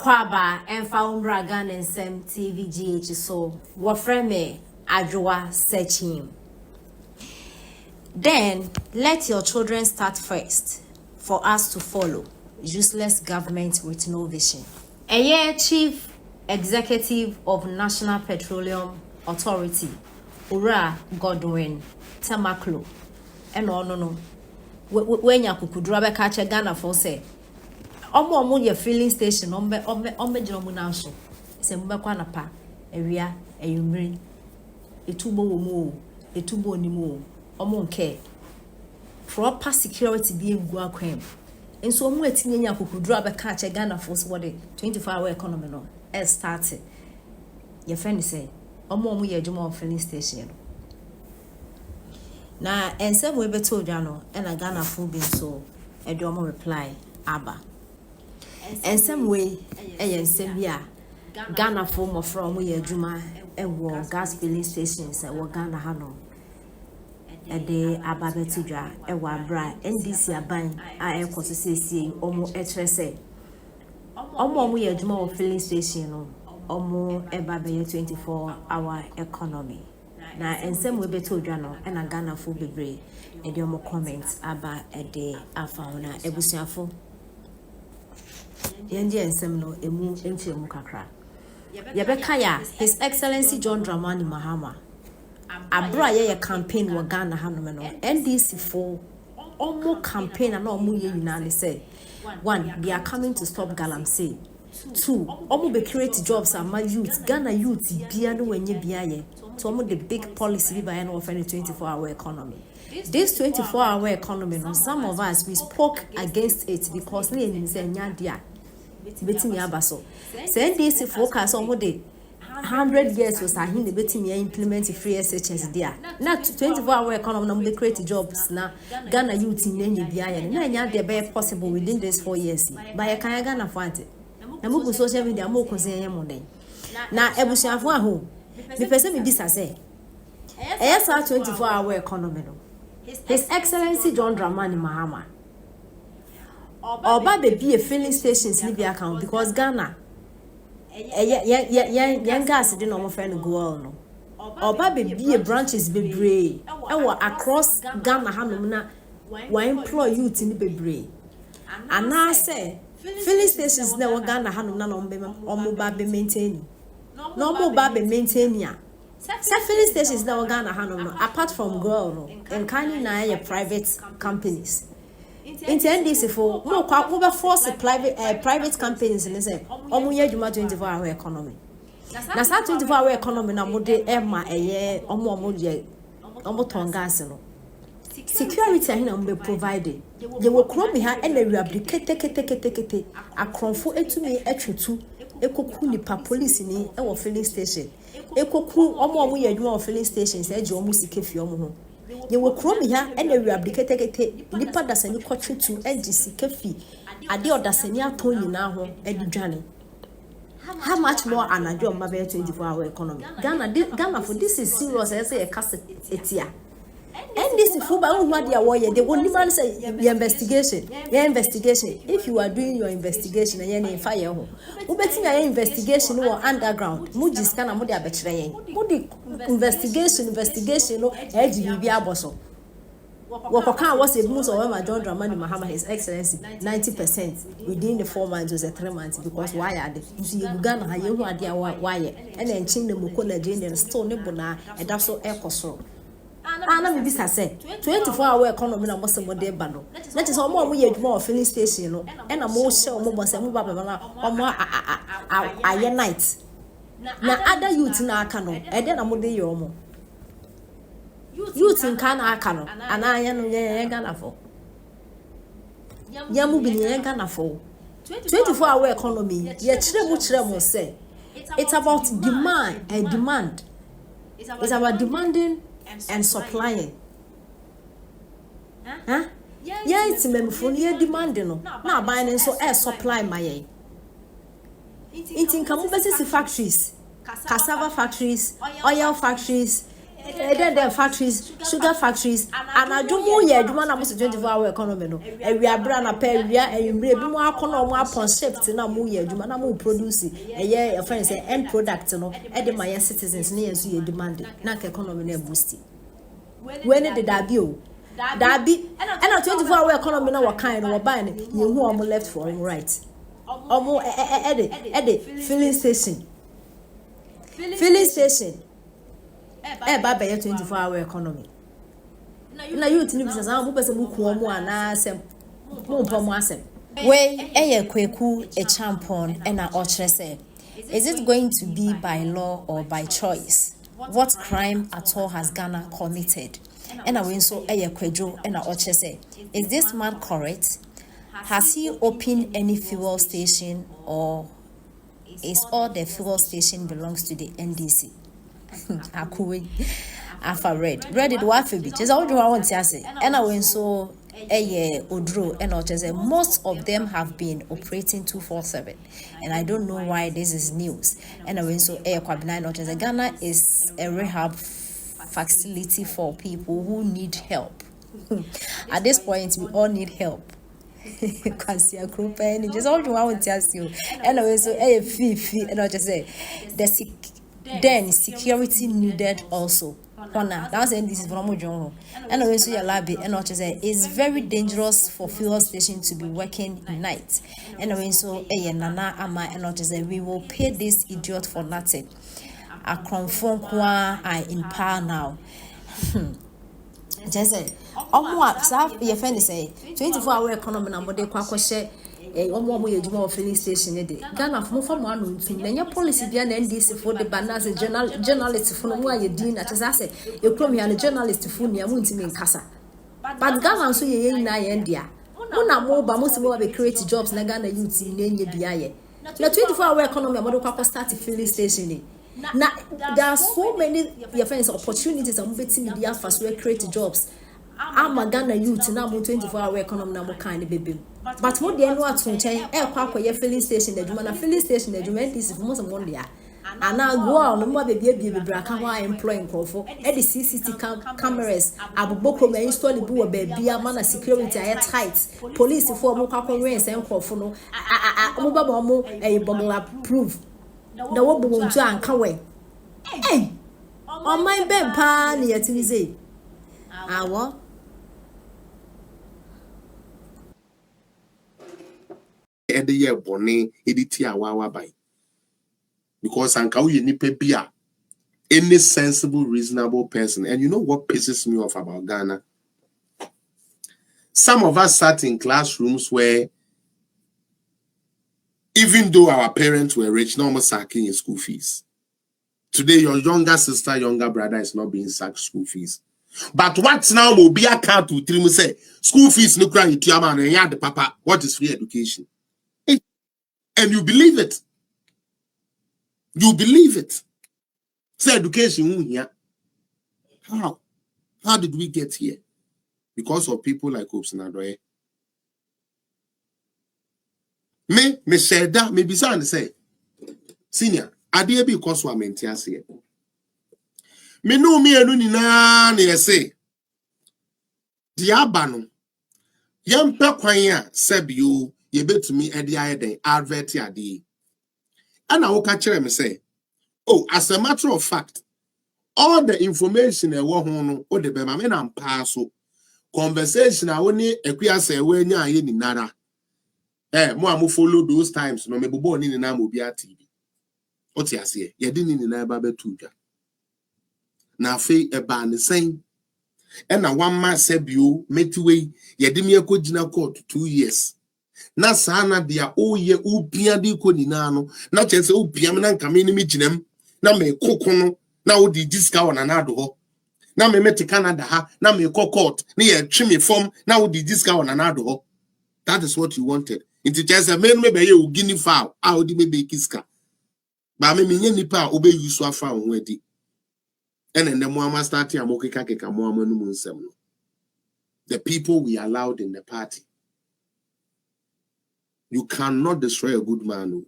Makwaba and found Bragan and Sam TVGH so what friend me Adjoa search him. Then let your children start first for us to follow. Useless government with no vision. A year chief executive of National Petroleum Authority, Ura Godwin Tamaklo. And no. When you could drop a catch a Ghana for say. Omo your filling station ombe jomu na so se mbekwa na pa ewia eyumri etubo wo mu etubo ni mu omo nke proper security bi egu akwem enso omo etinye nya kokuduru abeka che Ghana force body 24-hour economy no e start your friend say omo ye adwuma of filling station na ensem we beto odwa no e na Ghana fo bi so e do omo reply aba. And some way, and Sembia Ghana form of from we Juma and war gas filling stations at Wagana Hano. A day Ababetija, a wabra, and this year buying I am consistency almost HSA. Omo we Juma filling station, Omo a Babe 24-hour economy. Now, and some way beto Jano and a Ghana full be and your more comments about a day I found a Ebusiafo. Yendi ensemno emu enchemu kakra. Yebeka ya His Excellency John Dramani Mahama. Abra ye campaign wa Ghana hanom no. NDC for omo campaign and omo ye yinale say. 1, they are coming to stop galamsey. 2, omo be create jobs and my youth, Ghana youth bia no wenye bia ye. So omo the big policy by no offend 24-hour economy. This 24-hour economy, no, some of us we spoke against it because we nyadia betimi abaso. Say this focus on the 100 years was ahin the betimi implement free SHS there. Now 24-hour economy no be create jobs na Ghana youth nyenye bia na nyadia be possible within these 4 years. By kan Ghana fante. Na mugu social media mo ko zen yemo den. Na ebusuafo aho. Me pese me bisa say. Yes, 24-hour economy no. His Excellency John Dramani Mahama. Oba be a filling stations ni bi account because Ghana yan gas dey no friend go no. Oba be a branches bebre. Ewo across Ghana hanom na wa employ youth ni bebre. Ana say filling stations na wa Ghana hanom na no omo ba be maintain. No mo ba be maintain ya. Filling stations na Ghana hanom apart from girl no and kind na private companies. In NDC for mo kwa force private companies and say omo ye adwuma 24-hour economy. Na sa 24-hour economy na mo de ema eye omo je omo ton gas no. Security ahina mo be provided. Ye wo kro me ha e na kete akronfo etumi etwetu ekoku nipa police ni e wo filling station. Ekoku omo ye adwuma of filling stations e je omo sikefi omo ho. Ye wo kro me ha e na kete nipa dasani kwatwetu e je sikefi ade odasani aton nyina ho e dwane. How much more anadio mabe 24-hour economy? Ghana for this is serious. I say a cast etia. And this is for what they are warrior. They won't even say your investigation. Your investigation. If you are doing your investigation and you're in fire home, who betting your investigation or underground? Mujis kana mudi abetraying. Mudi investigation no edge be aboso. Wakoka was a moose or my John Dramani Mahama, His Excellency, 90% within the 4 months was 3 months because why are they? You see, Uganda, you idea why, and then ching the Mukona Jane and Stone Nebuna, and that's so echo so. Ana me bisa say 24-hour economy na most mo dey ba no that is omo mo ye adwuma of filling station no e na mo share omo bo say mo ba na omo aye night na other youth na aka no e dey na mo dey ye omo youth nka na aka no ana anya no ye Ghana for ya mu bi ye Ghana for 24-hour economy ye kire mo say it's about demand. It's about demanding and supplying. Huh? Yeah, it's memful here demanding no. Now buying so air supply my. It's in Kamu factories, cassava factories, oil factories, then the factories, sugar factories, and I do more yeah, do man almost 24-hour economy no. And we are brand a pair, we are and we more upon shift in a more yeah, do man more produce a year of friends end product no, and the my citizens near so you demanding, not economy boosting. When did that be? That be and a 24-hour economy now what kind of buying you who are left for right. Almost filling station. Filling station. Baba 24-hour economy. Na youth ni business am pese mu ko mu ana asem mu mpa mu asem we kweku a champion na o kire say is it going to be by law or by choice? What crime at all has Ghana committed? And we so kwejo na o kire say is this man correct? Has he opened any fuel station or is all the fuel station belongs to the NDC? Akuwe afa red it wa fa bi chese what do I want to say and I went so odro and I say most of them have been operating 247 and I don't know why this is news and I went so kwabina not say Ghana is a rehab facility for people who need help. At this point we all need help. Because you're grouping just all do I want to ask you and I went so fee and I just say then security needed also. That's and this is from Ojongo. And also your lobby and what say it's very dangerous for fuel station to be working night. And also nana ama and what say we will pay this idiot for nothing. A confirm kwa I in power now. Just say your friend say 24-hour economy na mode kwa share omo yejuma filling station e de Ghana from anu ntum na nya policy bia na NDC for the banners journalist for no mu ayedin na tesa say ekrom ya na journalist for nia mu ntimi nkasa but Ghana so ye na ye ndia mo na mo ba mo se mo be create jobs na Ghana youth na enye bia ye na 24-hour economy amado kwa start filling station e na there are so many your friends opportunities am betimi dia fa so create jobs. I'm a Ghana youth na mo 24-hour economy na mo kan bebem but mo de no ato nchen kwa ye filling station the juma na filling station the juma this for mo some one dia ana go on no mo bebra ka wa employ nkofo e the CCTV cameras aboboko ma install bu wo bebia ma na security aye tight police for mo kwa wen sen nkofo no mo ba mo burglar proof na wo bo ntu anka we on my ben pa na yetimi say awo and the year bonnet editi awawa by because anka we nipa bia any sensible reasonable person. And you know what pisses me off about Ghana? Some of us sat in classrooms where even though our parents were rich, no more sacking in school fees. Today your younger sister, younger brother is not being sacked school fees. But what now will be a count to three say school fees no cry to your man and the papa. What is free education? And you believe it. You believe it. Say education here. How? How did we get here? Because of people like Hopes and Adoye. Me share that, maybe someone say, senior, I dare be because we are maintained here. Me know me and Nina say, Diabano, young Pequania, Sebio, ye bet to me at the idea, advert yadi. And I will catch him and say, oh, as a matter of fact, all the information I want to or the Bemaman and Paso conversation I only a say when you're in Nara. Mo follow those times, no me born in Namobia TV. What you say? You didn't in Nababe Tuja. Now, Fay a ban the same. And a 1 month said you made way, Yadimia Kojina court 2 years. Na sana dia o ye upia di koninano na chese upia me na nkameni mi ginem na me kokono na o di discount na nado ho na me meti Canada ha na me court na ye twi me form na o di discount na nado ho. That is what you wanted. Inti chese me no me be ye o guinea fowl a o di me be kiska ba me nye nipa o be use afa ho adi ene ne mo ama start am okeka keka mo ama no mu nsem no. The people we allowed in the party. You cannot destroy a good man.